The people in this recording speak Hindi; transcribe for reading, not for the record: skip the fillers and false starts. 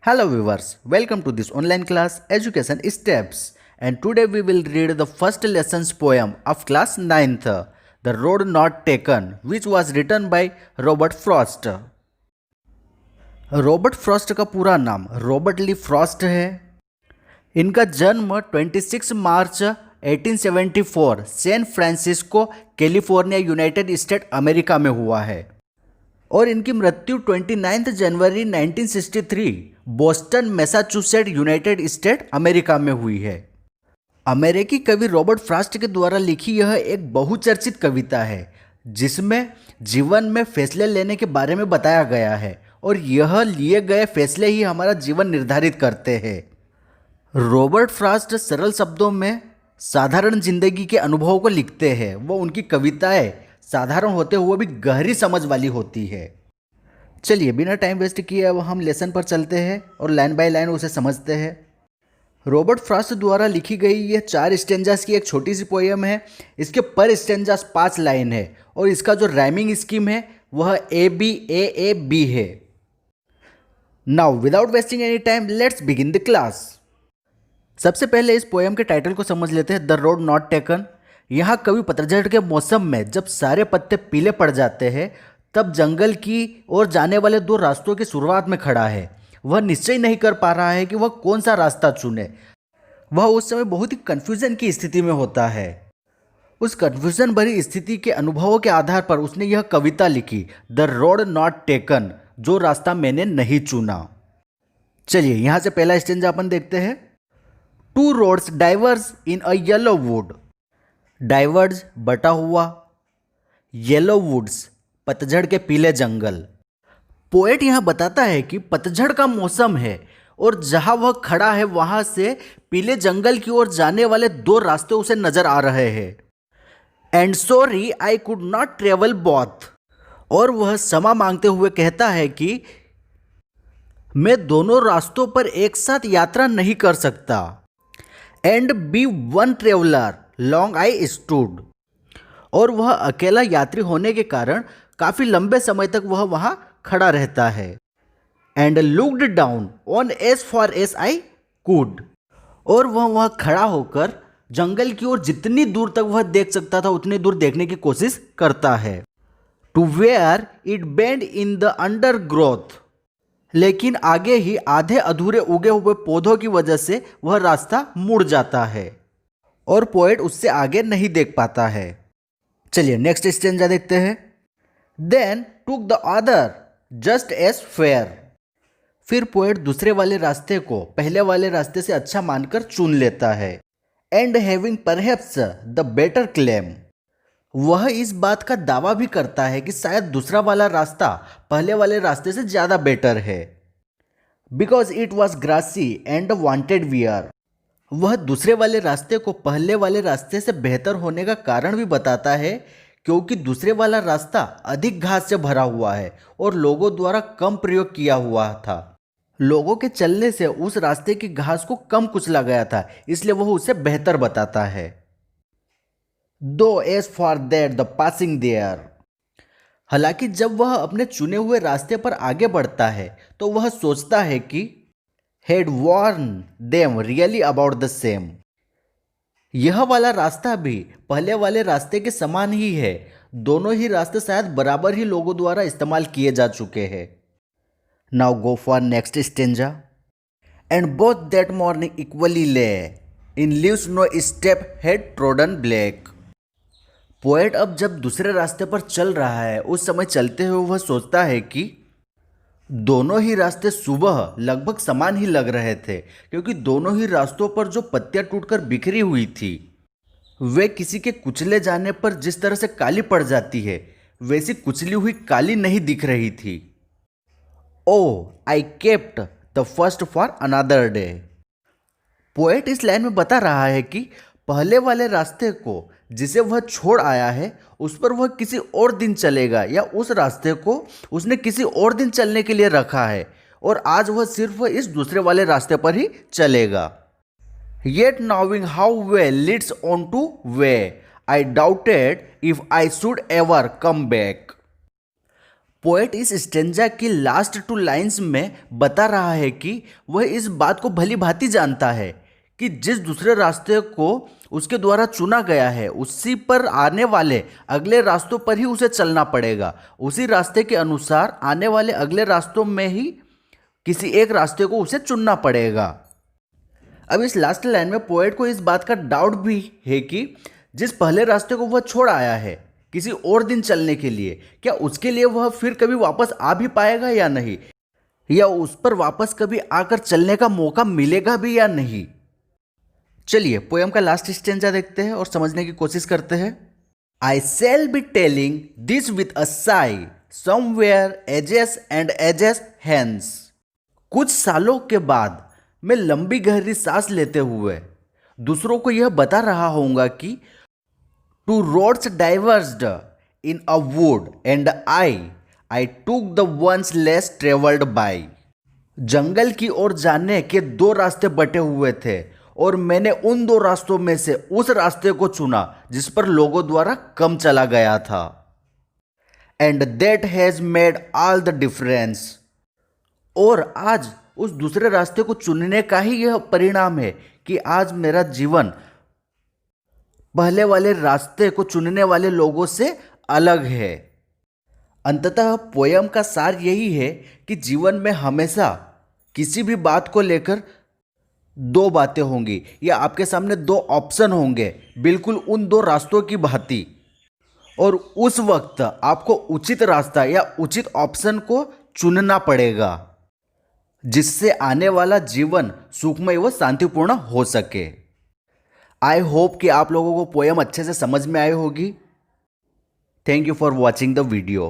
Hello viewers, welcome to this online class Education Steps, and today we will read the first lessons poem of class 9th, The Road Not Taken, which was written by Robert Frost. Robert Frost का पूरा नाम रॉबर्ट ली फ्रॉस्ट है। इनका जन्म 26 March 1874 San Francisco, California, United State America में हुआ है और इनकी मृत्यु 29 जनवरी 1963 Boston, Massachusetts, United State America में हुई है। अमेरिकी कवि रॉबर्ट फ्रॉस्ट के द्वारा लिखी यह एक बहुचर्चित कविता है जिसमें जीवन में फैसले लेने के बारे में बताया गया है और यह लिए गए फैसले ही हमारा जीवन निर्धारित करते हैं। रॉबर्ट फ्रॉस्ट सरल शब्दों में साधारण जिंदगी के अनुभवों को लिखते हैं। वो उनकी कविताएं साधारण होते हुए भी गहरी समझ वाली होती है। चलिए बिना टाइम वेस्ट किए अब हम लेसन पर चलते हैं और लाइन बाय लाइन उसे समझते हैं। रॉबर्ट फ्रॉस्ट द्वारा लिखी गई यह 4 स्टेंजास की एक छोटी सी पोएम है। इसके पर स्टेंजास 5 लाइन है और इसका जो राइमिंग स्कीम है वह ABAAB है। Now without wasting any time let's begin the class. सबसे पहले इस पोएम के टाइटल को समझ लेते हैं, द रोड नॉट टेकन। यहाँ कवि पतझड़ के मौसम में जब सारे पत्ते पीले पड़ जाते हैं तब जंगल की ओर जाने वाले 2 रास्तों की शुरुआत में खड़ा है। वह निश्चय नहीं कर पा रहा है कि वह कौन सा रास्ता चुने। वह उस समय बहुत ही कन्फ्यूजन की स्थिति में होता है। उस कन्फ्यूजन भरी स्थिति के अनुभवों के आधार पर उसने यह कविता लिखी, द रोड नॉट टेकन, जो रास्ता मैंने नहीं चुना। चलिए यहाँ से पहला स्टेंजा अपन देखते हैं। 2 roads diverge in a yellow would. Diverge बटा हुआ, येलो वुड्स पतझड़ के पीले जंगल। पोएट यहाँ बताता है कि पतझड़ का मौसम है और जहाँ वह खड़ा है वहाँ से पीले जंगल की ओर जाने वाले 2 रास्ते उसे नजर आ रहे हैं। And sorry I could not travel both. और वह क्षमा मांगते हुए कहता है कि मैं दोनों रास्तों पर एक साथ यात्रा नहीं कर सकता। And be one traveller long I stood. और वह अकेला यात्री होने के कारण काफी लंबे समय तक वह वहां खड़ा रहता है। And looked down on as far as I could. और वह वहां खड़ा होकर जंगल की ओर जितनी दूर तक वह देख सकता था उतनी दूर देखने की कोशिश करता है। To where it bent in the undergrowth. लेकिन आगे ही आधे अधूरे उगे हुए पौधों की वजह से वह रास्ता मुड़ जाता है और पोएट उससे आगे नहीं देख पाता है। चलिए नेक्स्ट स्टेंजा देखते हैं। Then took the other just as fair. फिर पोएट दूसरे वाले रास्ते को पहले वाले रास्ते से अच्छा मानकर चुन लेता है। And having perhaps the better claim. वह इस बात का दावा भी करता है कि शायद दूसरा वाला रास्ता पहले वाले रास्ते से ज़्यादा बेटर है। Because it was grassy and wanted wear. वह दूसरे वाले रास्ते को पहले वाले रास्ते से बेहतर होने का कारण भी बताता है क्योंकि दूसरे वाला रास्ता अधिक घास से भरा हुआ है और लोगों द्वारा कम प्रयोग किया हुआ था। लोगों के चलने से उस रास्ते की घास को कम कुचला गया था, इसलिए वह उसे बेहतर बताता है। Though as for that the passing there. हालांकि जब वह अपने चुने हुए रास्ते पर आगे बढ़ता है तो वह सोचता है कि had worn them really about the same. यह वाला रास्ता भी पहले वाले रास्ते के समान ही है। दोनों ही रास्ते शायद बराबर ही लोगों द्वारा इस्तेमाल किए जा चुके हैं। Now go for next stanza. And both that morning equally lay in leaves no step had trodden black. Poet अब जब दूसरे रास्ते पर चल रहा है उस समय चलते हुए वह सोचता है कि दोनों ही रास्ते सुबह लगभग समान ही लग रहे थे क्योंकि दोनों ही रास्तों पर जो पत्तियां टूटकर बिखरी हुई थी वे किसी के कुचले जाने पर जिस तरह से काली पड़ जाती है वैसी कुचली हुई काली नहीं दिख रही थी। Oh I kept the first for another day. Poet इस लाइन में बता रहा है कि पहले वाले रास्ते को जिसे वह छोड़ आया है उस पर वह किसी और दिन चलेगा या उस रास्ते को उसने किसी और दिन चलने के लिए रखा है और आज वह सिर्फ इस दूसरे वाले रास्ते पर ही चलेगा। Yet knowing how way Leeds on two way I doubted if I should ever come back. Poet इस स्टेंजा की लास्ट 2 लाइन्स में बता रहा है कि वह इस बात को भली भांति जानता है कि जिस दूसरे रास्ते को उसके द्वारा चुना गया है उसी पर आने वाले अगले रास्तों पर ही उसे चलना पड़ेगा। उसी रास्ते के अनुसार आने वाले अगले रास्तों में ही किसी एक रास्ते को उसे चुनना पड़ेगा। अब इस लास्ट लाइन में पोएट को इस बात का डाउट भी है कि जिस पहले रास्ते को वह छोड़ आया है किसी और दिन चलने के लिए, क्या उसके लिए वह फिर कभी वापस आ भी पाएगा या नहीं, या उस पर वापस कभी आकर चलने का मौका मिलेगा भी या नहीं। चलिए पोएम का लास्ट स्टेंजा देखते हैं और समझने की कोशिश करते हैं। I shall be telling this with a sigh somewhere ages and ages hence. कुछ सालों के बाद मैं लंबी गहरी सांस लेते हुए दूसरों को यह बता रहा होऊंगा कि two roads diverged in a wood and I took the one less travelled by. जंगल की ओर जाने के 2 रास्ते बटे हुए थे और मैंने उन 2 रास्तों में से उस रास्ते को चुना जिस पर लोगों द्वारा कम चला गया था। And that has made all the difference. और आज उस दूसरे रास्ते को चुनने का ही यह परिणाम है कि आज मेरा जीवन पहले वाले रास्ते को चुनने वाले लोगों से अलग है। अंततः पोयम का सार यही है कि जीवन में हमेशा किसी भी बात को लेकर 2 बातें होंगी या आपके सामने 2 ऑप्शन होंगे, बिल्कुल उन 2 रास्तों की भांति, और उस वक्त आपको उचित रास्ता या उचित ऑप्शन को चुनना पड़ेगा जिससे आने वाला जीवन सुखमय व शांतिपूर्ण हो सके। आई होप कि आप लोगों को पोयम अच्छे से समझ में आई होगी। Thank you for watching the video.